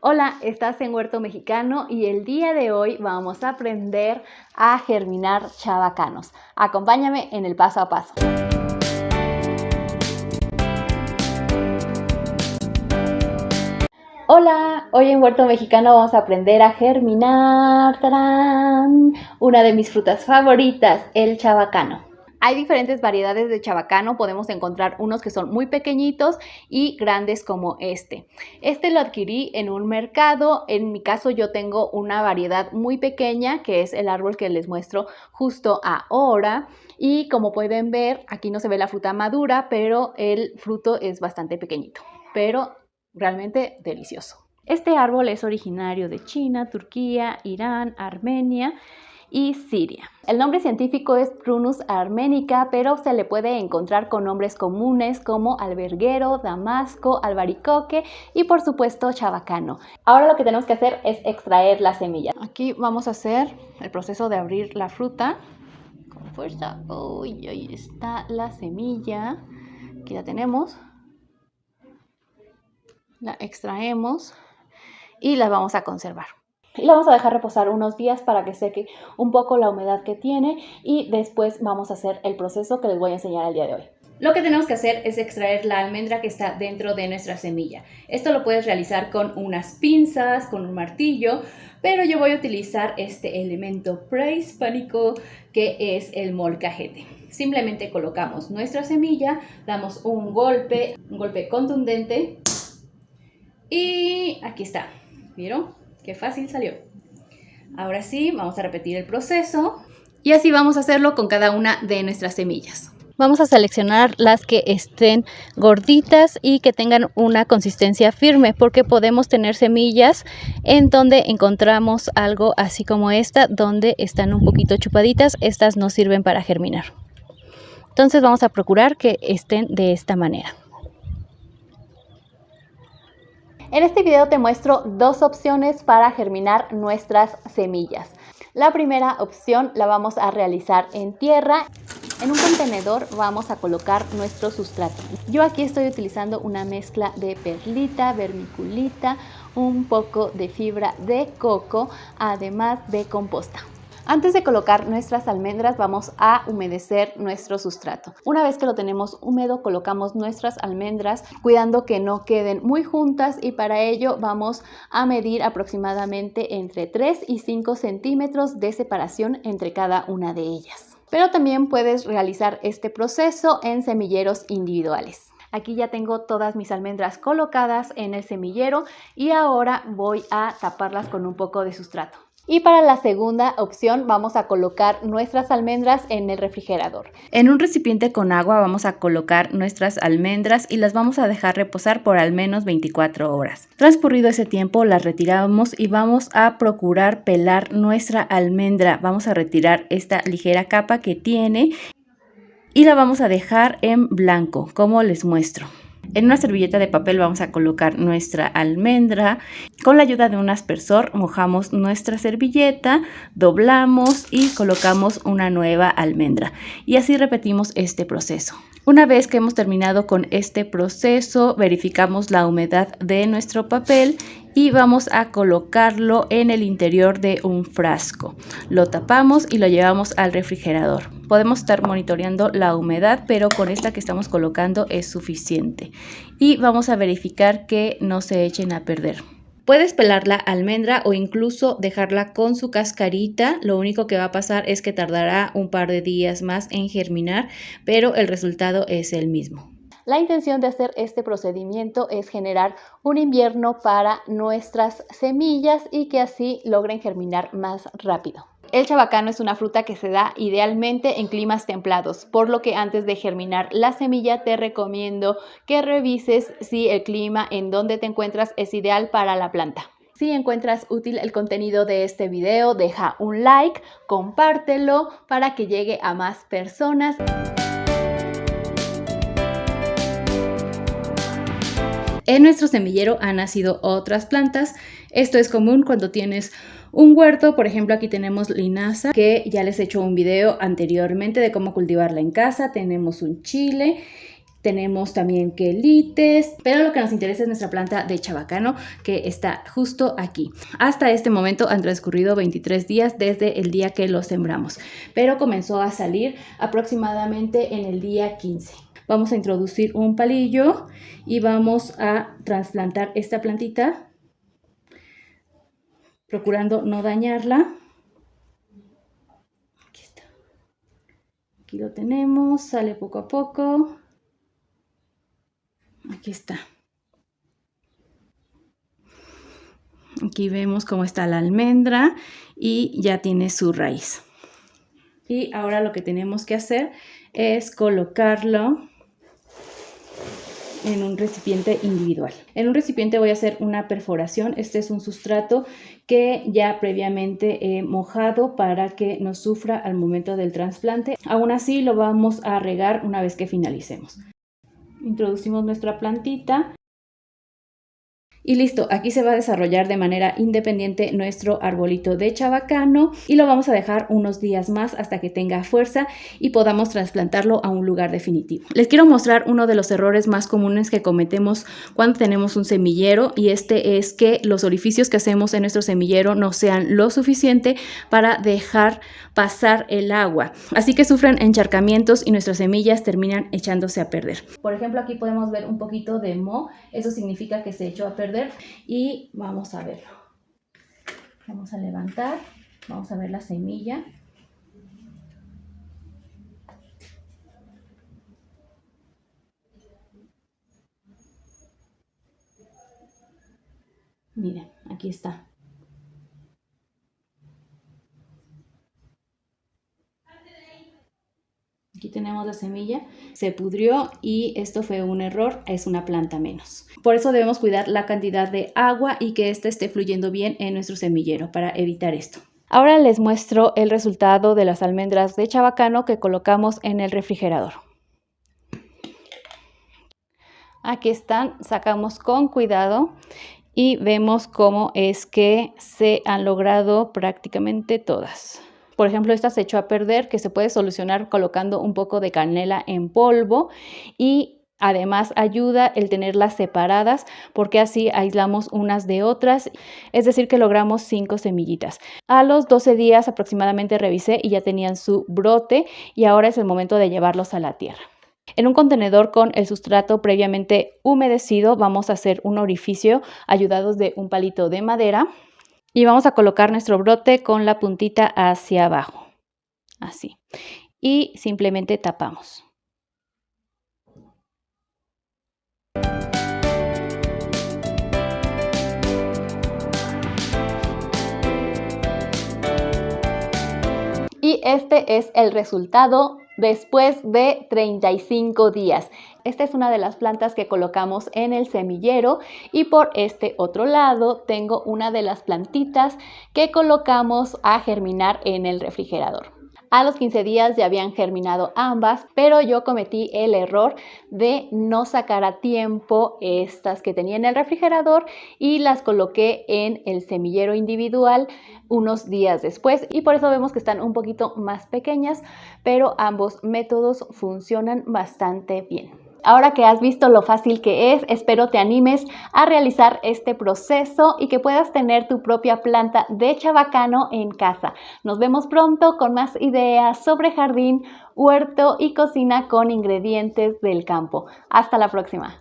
Hola, estás en Huerto Mexicano y el día de hoy vamos a aprender a germinar chabacanos. Acompáñame en el paso a paso. Hola, hoy en Huerto Mexicano vamos a aprender a germinar ¡tarán! Una de mis frutas favoritas, el chabacano. Hay diferentes variedades de chabacano, podemos encontrar unos que son muy pequeñitos y grandes como este. Este lo adquirí en un mercado, en mi caso yo tengo una variedad muy pequeña que es el árbol que les muestro justo ahora. Y como pueden ver, aquí no se ve la fruta madura, pero el fruto es bastante pequeñito, pero realmente delicioso. Este árbol es originario de China, Turquía, Irán, Armenia y Siria. El nombre científico es Prunus armenica, pero se le puede encontrar con nombres comunes como alberguero, damasco, albaricoque y por supuesto chabacano. Ahora lo que tenemos que hacer es extraer la semilla. Aquí vamos a hacer el proceso de abrir la fruta. Con fuerza. Uy, ahí está la semilla. Aquí la tenemos. La extraemos y la vamos a conservar. Y la vamos a dejar reposar unos días para que seque un poco la humedad que tiene y después vamos a hacer el proceso que les voy a enseñar el día de hoy. Lo que tenemos que hacer es extraer la almendra que está dentro de nuestra semilla. Esto lo puedes realizar con unas pinzas, con un martillo, pero yo voy a utilizar este elemento prehispánico que es el molcajete. Simplemente colocamos nuestra semilla, damos un golpe contundente y aquí está. ¿Vieron? Qué fácil salió. Ahora sí, vamos a repetir el proceso y así vamos a hacerlo con cada una de nuestras semillas. Vamos a seleccionar las que estén gorditas y que tengan una consistencia firme, porque podemos tener semillas en donde encontramos algo así como esta, donde están un poquito chupaditas. Estas no sirven para germinar. Entonces vamos a procurar que estén de esta manera. En este video te muestro dos opciones para germinar nuestras semillas. La primera opción la vamos a realizar en tierra. En un contenedor vamos a colocar nuestro sustrato. Yo aquí estoy utilizando una mezcla de perlita, vermiculita, un poco de fibra de coco, además de composta. Antes de colocar nuestras almendras vamos a humedecer nuestro sustrato. Una vez que lo tenemos húmedo, colocamos nuestras almendras cuidando que no queden muy juntas y para ello vamos a medir aproximadamente entre 3 y 5 centímetros de separación entre cada una de ellas. Pero también puedes realizar este proceso en semilleros individuales. Aquí ya tengo todas mis almendras colocadas en el semillero y ahora voy a taparlas con un poco de sustrato. Y para la segunda opción vamos a colocar nuestras almendras en el refrigerador. En un recipiente con agua vamos a colocar nuestras almendras y las vamos a dejar reposar por al menos 24 horas. Transcurrido ese tiempo las retiramos y vamos a procurar pelar nuestra almendra. Vamos a retirar esta ligera capa que tiene y la vamos a dejar en blanco, como les muestro. En una servilleta de papel vamos a colocar nuestra almendra. Con la ayuda de un aspersor mojamos nuestra servilleta, doblamos y colocamos una nueva almendra. Y así repetimos este proceso. Una vez que hemos terminado con este proceso, verificamos la humedad de nuestro papel y vamos a colocarlo en el interior de un frasco. Lo tapamos y lo llevamos al refrigerador. Podemos estar monitoreando la humedad, pero con esta que estamos colocando es suficiente. Y vamos a verificar que no se echen a perder. Puedes pelar la almendra o incluso dejarla con su cascarita. Lo único que va a pasar es que tardará un par de días más en germinar, pero el resultado es el mismo. La intención de hacer este procedimiento es generar un invierno para nuestras semillas y que así logren germinar más rápido. El chabacano es una fruta que se da idealmente en climas templados, por lo que antes de germinar la semilla te recomiendo que revises si el clima en donde te encuentras es ideal para la planta. Si encuentras útil el contenido de este video, deja un like, compártelo para que llegue a más personas. En nuestro semillero han nacido otras plantas. Esto es común cuando tienes un huerto. Por ejemplo, aquí tenemos linaza, que ya les he hecho un video anteriormente de cómo cultivarla en casa. Tenemos un chile tenemos también quelites, pero lo que nos interesa es nuestra planta de chabacano, que está justo aquí. Hasta este momento han transcurrido 23 días desde el día que lo sembramos, pero comenzó a salir aproximadamente en el día 15. Vamos a introducir un palillo y vamos a trasplantar esta plantita, procurando no dañarla. Aquí está. Aquí lo tenemos, sale poco a poco. Aquí está. Aquí vemos cómo está la almendra y ya tiene su raíz. Y ahora lo que tenemos que hacer es colocarlo en un recipiente individual. En un recipiente voy a hacer una perforación. Este es un sustrato que ya previamente he mojado para que no sufra al momento del trasplante. Aún así lo vamos a regar una vez que finalicemos. Introducimos nuestra plantita. Y listo, aquí se va a desarrollar de manera independiente nuestro arbolito de chabacano y lo vamos a dejar unos días más hasta que tenga fuerza y podamos trasplantarlo a un lugar definitivo. Les quiero mostrar uno de los errores más comunes que cometemos cuando tenemos un semillero, y este es que los orificios que hacemos en nuestro semillero no sean lo suficiente para dejar pasar el agua. Así que sufren encharcamientos y nuestras semillas terminan echándose a perder. Por ejemplo, aquí podemos ver un poquito de moho. Eso significa que se echó a perder. Y vamos a verlo. Vamos a levantar, vamos a ver la semilla. Miren, aquí está. Aquí tenemos la semilla, se pudrió y esto fue un error, es una planta menos. Por eso debemos cuidar la cantidad de agua y que ésta esté fluyendo bien en nuestro semillero para evitar esto. Ahora les muestro el resultado de las almendras de chabacano que colocamos en el refrigerador. Aquí están, sacamos con cuidado y vemos cómo es que se han logrado prácticamente todas. Por ejemplo, esta se echó a perder, que se puede solucionar colocando un poco de canela en polvo, y además ayuda el tenerlas separadas porque así aislamos unas de otras, es decir que logramos 5 semillitas. A los 12 días aproximadamente revisé y ya tenían su brote y ahora es el momento de llevarlos a la tierra. En un contenedor con el sustrato previamente humedecido vamos a hacer un orificio ayudados de un palito de madera. Y vamos a colocar nuestro brote con la puntita hacia abajo, así. Y simplemente tapamos. Y este es el resultado después de 35 días. Esta es una de las plantas que colocamos en el semillero y por este otro lado tengo una de las plantitas que colocamos a germinar en el refrigerador. A los 15 días ya habían germinado ambas, pero yo cometí el error de no sacar a tiempo estas que tenía en el refrigerador y las coloqué en el semillero individual unos días después, y por eso vemos que están un poquito más pequeñas, pero ambos métodos funcionan bastante bien. Ahora que has visto lo fácil que es, espero te animes a realizar este proceso y que puedas tener tu propia planta de chabacano en casa. Nos vemos pronto con más ideas sobre jardín, huerto y cocina con ingredientes del campo. Hasta la próxima.